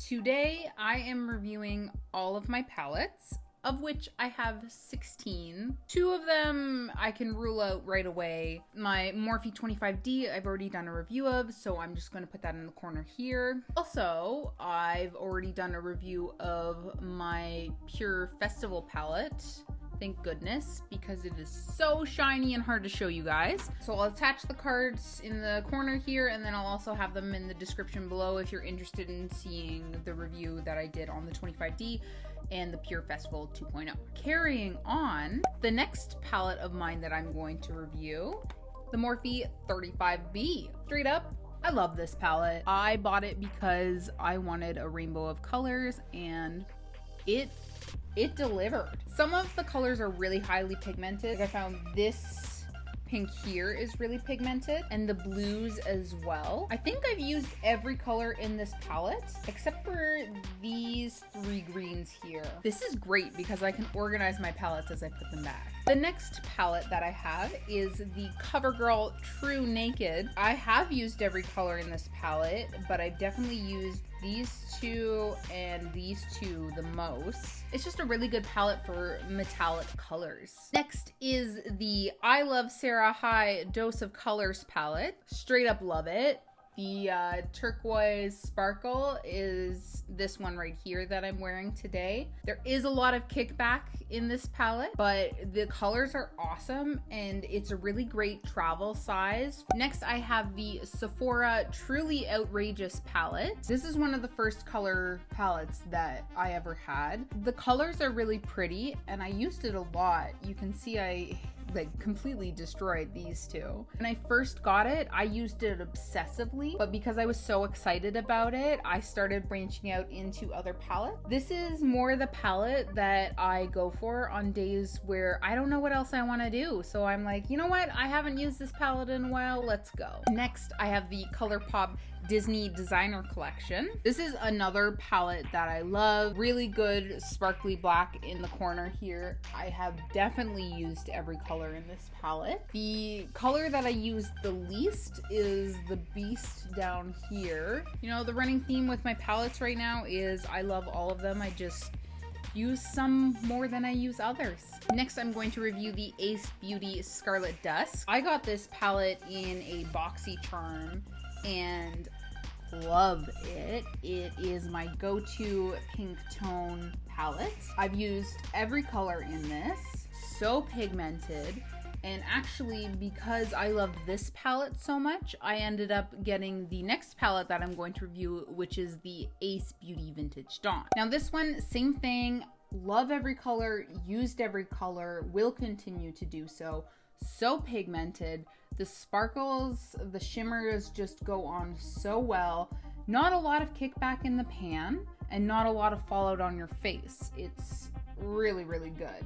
Today I am reviewing all of my palettes, of which I have 16. 2 of them I can rule out right away. My Morphe 25D I've already done a review of, so I'm just going to put that in the corner here. Also, I've already done a review of my Pur Festival palette. Thank goodness, because it is so shiny and hard to show you guys. So I'll attach the cards in the corner here, and then I'll also have them in the description below if you're interested in seeing the review that I did on the 25D and the Pur Festival 2.0. Carrying on, the next palette of mine that I'm going to review, the Morphe 35B. Straight up, I love this palette. I bought it because I wanted a rainbow of colors, and it delivered. Some of the colors are really highly pigmented. Like I found this pink here is really pigmented, and the blues as well. I think I've used every color in this palette except for these 3 greens here. This is great because I can organize my palettes as I put them back. The next palette that I have is the CoverGirl True Naked. I have used every color in this palette, but I've definitely used these 2 and these 2 the most. It's just a really good palette for metallic colors. Next is the IluvSarahHii Dose of Colors palette. Straight up love it. The turquoise sparkle is this one right here that I'm wearing today. There is a lot of kickback in this palette, but the colors are awesome and it's a really great travel size. Next, I have the Sephora Truly Outrageous palette. This is one of the first color palettes that I ever had. The colors are really pretty and I used it a lot. You can see I completely destroyed these 2. When I first got it, I used it obsessively, but because I was so excited about it, I started branching out into other palettes. This is more the palette that I go for on days where I don't know what else I want to do. So I'm like, you know what? I haven't used this palette in a while. Let's go. Next, I have the ColourPop Disney Designer Collection. This is another palette that I love. Really good sparkly black in the corner here. I have definitely used every color in this palette. The color that I use the least is the Beast down here. You know, the running theme with my palettes right now is I love all of them. I just use some more than I use others. Next, I'm going to review the Ace Beauty Scarlet Dusk. I got this palette in a boxy charm and love it. It is my go-to pink tone palette. I've used every color in this. So pigmented. And actually, because I love this palette so much, I ended up getting the next palette that I'm going to review, which is the Ace Beauty Vintage Dawn. Now this one, same thing. Love every color, used every color, will continue to do so. So pigmented. The sparkles, the shimmers just go on so well. Not a lot of kickback in the pan and not a lot of fallout on your face. It's really, really good.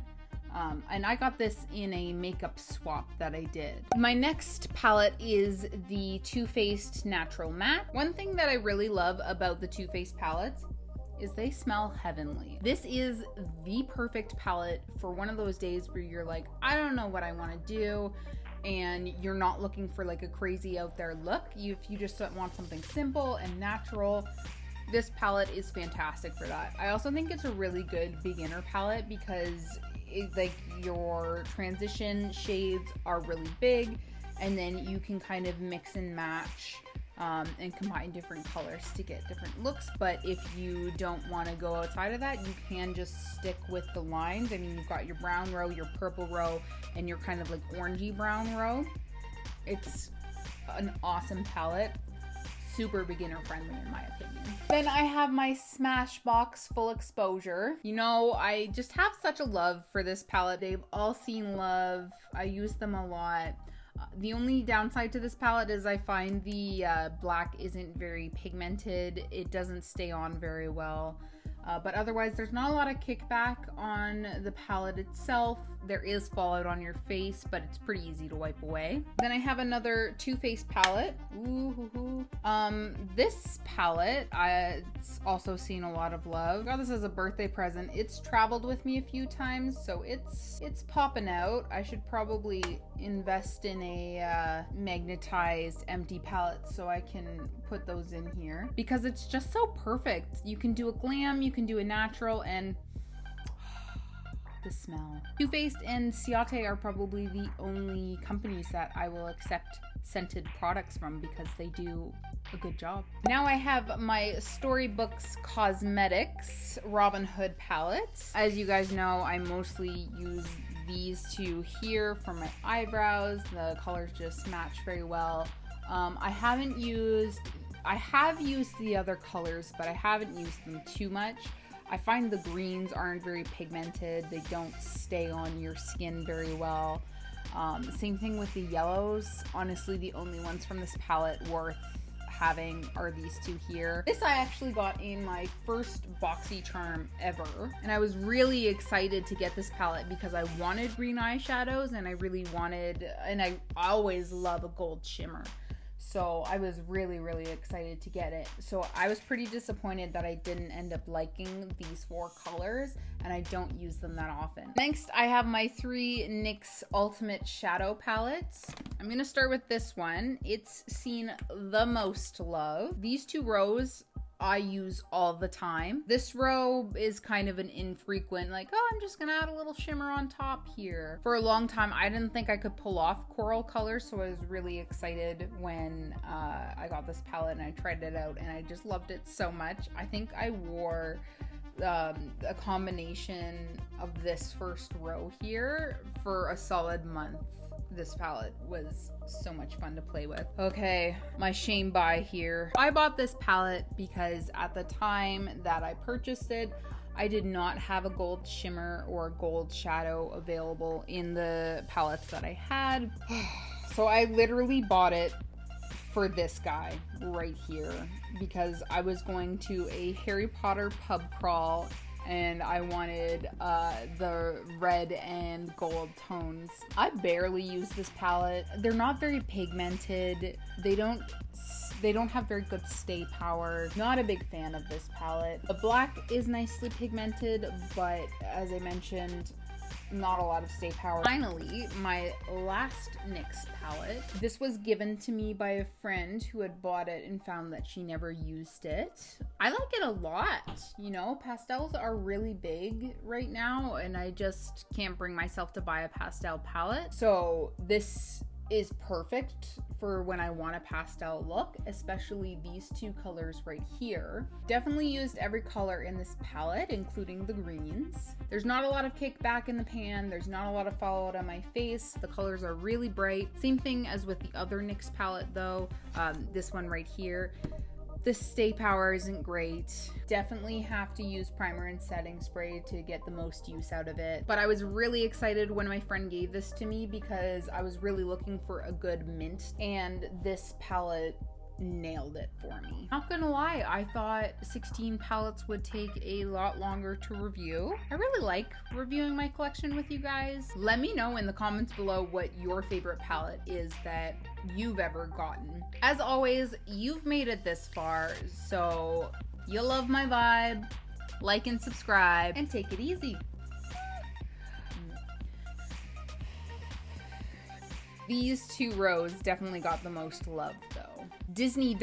And I got this in a makeup swap that I did. My next palette is the Too Faced Natural Matte. One thing that I really love about the Too Faced palettes is they smell heavenly. This is the perfect palette for one of those days where you're like, I don't know what I want to do, and you're not looking for like a crazy out there look. If you just want something simple and natural, this palette is fantastic for that. I also think it's a really good beginner palette because your transition shades are really big, and then you can kind of mix and match and combine different colors to get different looks. But if you don't want to go outside of that, you can just stick with the lines. I mean, you've got your brown row, your purple row, and your kind of like orangey brown row. It's an awesome palette. Super beginner friendly in my opinion. Then I have my Smashbox Full Exposure. You know, I just have such a love for this palette. They've all seen love. I use them a lot. The only downside to this palette is I find the black isn't very pigmented. It doesn't stay on very well. But otherwise, there's not a lot of kickback on the palette itself. There is fallout on your face, but it's pretty easy to wipe away. Then I have another Too Faced palette. This palette, it's also seen a lot of love. Got this as a birthday present. It's traveled with me a few times, so it's popping out. I should probably invest in a magnetized empty palette so I can put those in here because it's just so perfect. You can do a glam, you can do a natural, and the smell. Too Faced and Ciate are probably the only companies that I will accept scented products from because they do a good job. Now I have my Storybook's Cosmetics Robin Hood palette. As you guys know, I mostly use these two here for my eyebrows. The colors just match very well. I have used the other colors, but I haven't used them too much. I find the greens aren't very pigmented. They don't stay on your skin very well. Same thing with the yellows. Honestly, the only ones from this palette worth having are these two here. This I actually got in my first BoxyCharm ever, and I was really excited to get this palette because I wanted green eyeshadows, and I really wanted, and I always love a gold shimmer. So I was really, really excited to get it. So I was pretty disappointed that I didn't end up liking these 4 colors, and I don't use them that often. Next, I have my 3 NYX Ultimate Shadow Palettes. I'm gonna start with this one. It's seen the most love. These 2 rows I use all the time. This row is kind of an infrequent, like, oh, I'm just gonna add a little shimmer on top here. For a long time, I didn't think I could pull off coral colors, so I was really excited when I got this palette and I tried it out, and I just loved it so much. I think I wore a combination of this first row here for a solid month. This palette was so much fun to play with. Okay, my shame buy here. I bought this palette because at the time that I purchased it, I did not have a gold shimmer or gold shadow available in the palettes that I had. So I literally bought it for this guy right here because I was going to a Harry Potter pub crawl and I wanted the red and gold tones. I barely use this palette. They're not very pigmented. They don't have very good stay power. Not a big fan of this palette. The black is nicely pigmented, but as I mentioned, not a lot of stay power. Finally, my last NYX palette. This was given to me by a friend who had bought it and found that she never used it. I like it a lot. You know, pastels are really big right now, and I just can't bring myself to buy a pastel palette. So this is perfect for when I want a pastel look, especially these 2 colors right here. Definitely used every color in this palette, including the greens. There's not a lot of kickback in the pan. There's not a lot of fallout on my face. The colors are really bright. Same thing as with the other NYX palette though. This one right here. The stay power isn't great. Definitely have to use primer and setting spray to get the most use out of it. But I was really excited when my friend gave this to me because I was really looking for a good mint, and this palette nailed it for me. Not gonna lie, I thought 16 palettes would take a lot longer to review. I really like reviewing my collection with you guys. Let me know in the comments below what your favorite palette is that you've ever gotten. As always, you've made it this far, so you love my vibe. Like and subscribe, and take it easy. These 2 rows definitely got the most love though. Disney